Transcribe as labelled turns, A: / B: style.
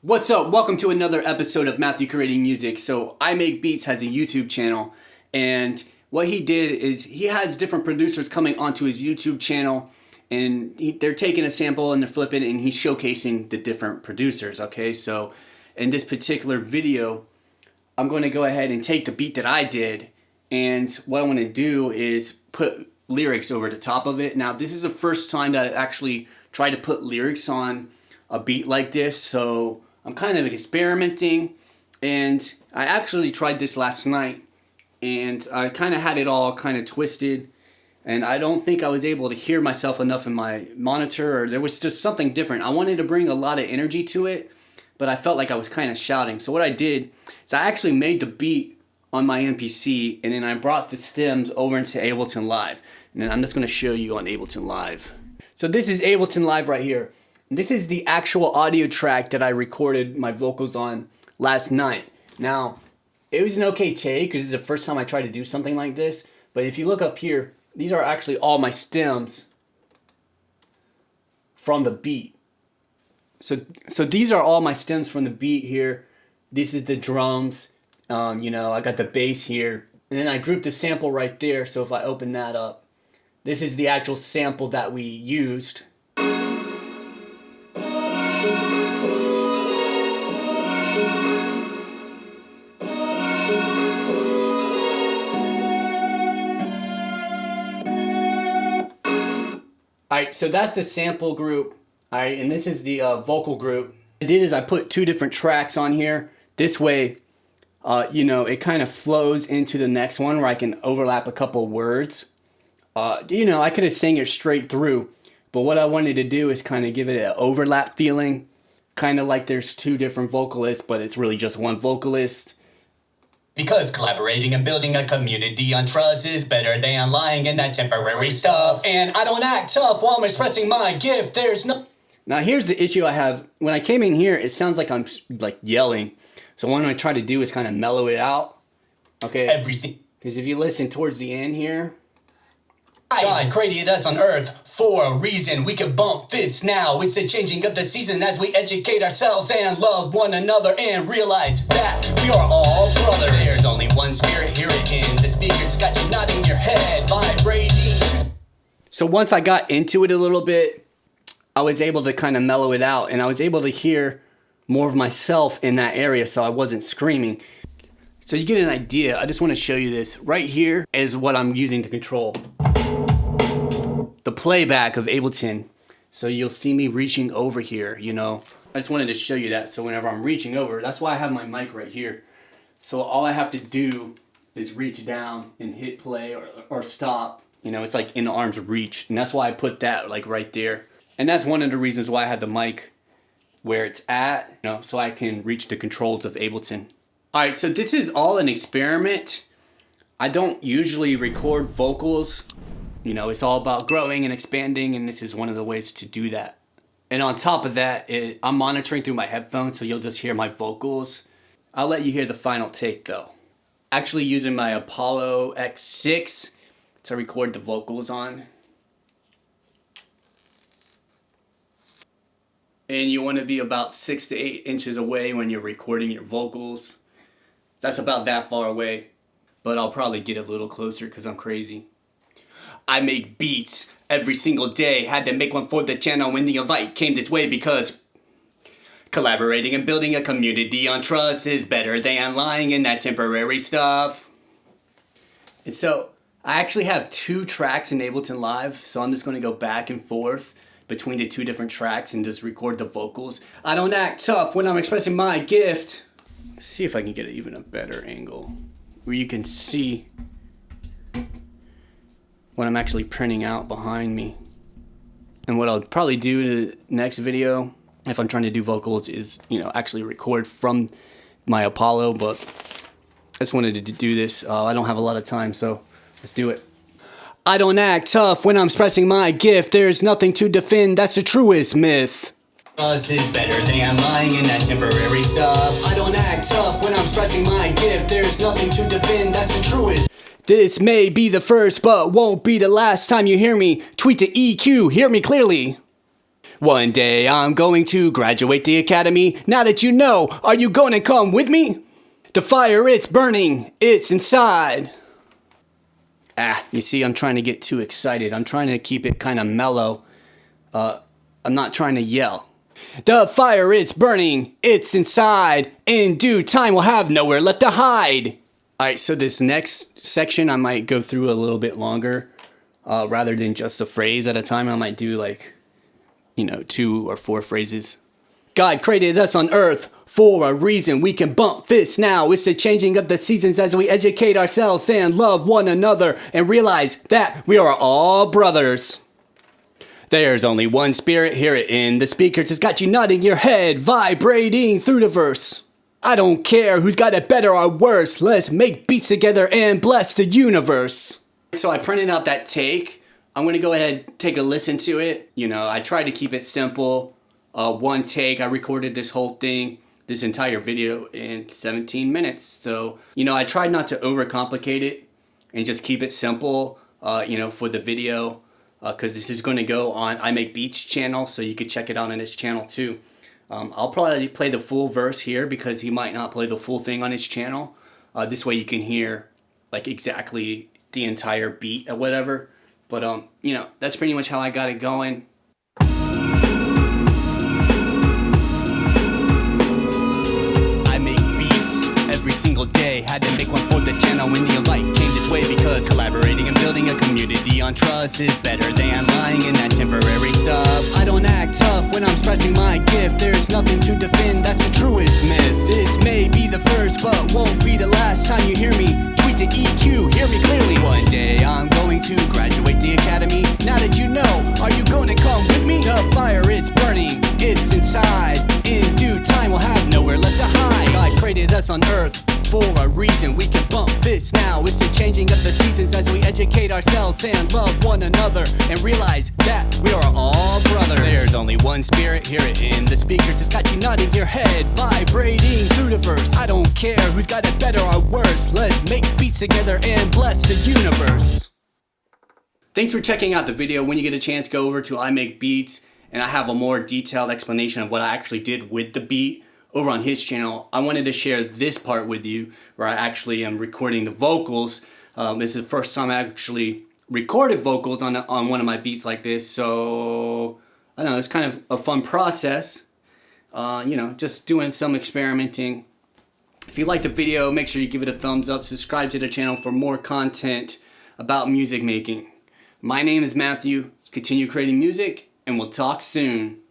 A: What's up? Welcome to another episode of MatthewCreating Music. So I Make Beats has a YouTube channel, and what he did is he has different producers coming onto his YouTube channel, and they're taking a sample and they're flipping it, and he's showcasing the different producers. Okay, so in this particular video, I'm going to go ahead and take the beat that I did, and what I want to do is put lyrics over the top of it. Now, this is the first time that I actually tried to put lyrics on a beat like this, so I'm kind of experimenting, and I actually tried this last night, and I kind of had it all kind of twisted, and I don't think I was able to hear myself enough in my monitor, or there was just something different. I wanted to bring a lot of energy to it, but I felt like I was kind of shouting. So what I did is I actually made the beat on my MPC, and then I brought the stems over into Ableton Live, and then I'm just going to show you on Ableton Live. So this is Ableton Live right here. This is the actual audio track that I recorded my vocals on last night. Now, it was an okay take because it's the first time I tried to do something like this. But if you look up here, these are actually all my stems from the beat. So these are all my stems from the beat here. This is the drums. I got the bass here. And then I grouped the sample right there. So if I open that up, this is the actual sample that we used. Alright, so that's the sample group. Alright, and this is the vocal group. What I did is I put two different tracks on here. This way, it kind of flows into the next one where I can overlap a couple words. I could have sang it straight through, but what I wanted to do is kind of give it an overlap feeling. Kind of like there's two different vocalists, but it's really just one vocalist.
B: Because collaborating and building a community on trust is better than lying in that temporary stuff. And I don't act tough while I'm expressing my gift. There's no...
A: Now here's the issue I have. When I came in here, it sounds like I'm like yelling. So what I try to do is kind of mellow it out. Okay? Because if you listen towards the end here...
B: God created us on earth for a reason. We can bump fists now. It's the changing of the season as we educate ourselves and love one another and realize that we are all brothers. There's only one spirit, hear it in the speakers. Got you nodding your head, vibrating.
A: So once I got into it a little bit, I was able to kind of mellow it out, and I was able to hear more of myself in that area, so I wasn't screaming. So you get an idea. I just want to show you this. Right here is what I'm using to control the playback of Ableton. So you'll see me reaching over here, I just wanted to show you that, so whenever I'm reaching over, that's why I have my mic right here. So all I have to do is reach down and hit play or stop. It's like in arm's reach, and that's why I put that like right there. And that's one of the reasons why I have the mic where it's at, so I can reach the controls of Ableton. Alright, so this is all an experiment. I don't usually record vocals. It's all about growing and expanding, and this is one of the ways to do that. And on top of that, I'm monitoring through my headphones, so you'll just hear my vocals. I'll let you hear the final take, though. Actually using my Apollo X6 to record the vocals on. And you want to be about 6 to 8 inches away when you're recording your vocals. That's about that far away, but I'll probably get a little closer because I'm crazy. I make beats every single day. Had to make one for the channel when the invite came this way because collaborating and building a community on trust is better than lying in that temporary stuff. And so I actually have two tracks in Ableton Live, so I'm just going to go back and forth between the two different tracks and just record the vocals. I don't act tough when I'm expressing my gift. Let's see if I can get even a better angle where you can see what I'm actually printing out behind me. And what I'll probably do in the next video, if I'm trying to do vocals, is, actually record from my Apollo, but I just wanted to do this. I don't have a lot of time, so let's do it. I don't act tough when I'm expressing my gift. There's nothing to defend, that's the truest myth.
B: Us is better than lying in that temporary stuff. I don't act tough when I'm expressing my gift. There's nothing to defend, that's the truest.
A: This may be the first, but won't be the last time you hear me. Tweet to EQ, hear me clearly. One day I'm going to graduate the academy. Now that you know, are you gonna come with me? The fire, it's burning, it's inside. You see, I'm trying to get too excited. I'm trying to keep it kind of mellow. I'm not trying to yell. The fire, it's burning, it's inside. In due time, we'll have nowhere left to hide. Alright, so this next section I might go through a little bit longer. Rather than just a phrase at a time, I might do 2 or 4 phrases. God created us on earth for a reason. We can bump fists now. It's the changing of the seasons as we educate ourselves and love one another and realize that we are all brothers. There's only one spirit, hear it in the speakers. It's got you nodding your head, vibrating through the verse. I don't care who's got it better or worse. Let's make beats together and bless the universe. So I printed out that take. I'm going to go ahead and take a listen to it. I tried to keep it simple. One take. I recorded this whole thing, this entire video in 17 minutes. So, I tried not to overcomplicate it and just keep it simple, for the video. Because this is going to go on I Make Beats channel, so you could check it out on his channel too. I'll probably play the full verse here because he might not play the full thing on his channel. This way you can hear exactly the entire beat or whatever. But that's pretty much how I got it going. I make beats every single day. Had to make one for the channel when the invite came this way, because collaborating and building a community on trust is better than lying in that temporary stuff. I don't act tough when I'm expressing my gift. There's nothing to defend, that's the truest myth. This may be the first but won't be the last time you hear me. Tweet to EQ, hear me clearly. One day I'm going to graduate the academy. Now that you know, are you gonna come with me? The fire, it's burning, it's inside. In due time we'll have nowhere left to hide. God created us on earth for a reason. We can bump this now. It's the changing of the seasons as we educate ourselves and love one another and realize that we are all brothers. There's only one spirit, hear it in the speakers. It's got you nodding your head, vibrating through the verse. I don't care who's got it better or worse. Let's make beats together and bless the universe. Thanks for checking out the video. When you get a chance, go over to I Make Beats, and I have a more detailed explanation of what I actually did with the beat over on his channel. I wanted to share this part with you where I actually am recording the vocals. This is the first time I actually recorded vocals on one of my beats like this, so I don't know, it's kind of a fun process. Just doing some experimenting. If you like the video, make sure you give it a thumbs up, subscribe to the channel for more content about music making. My name is Matthew. Continue creating music, and we'll talk soon.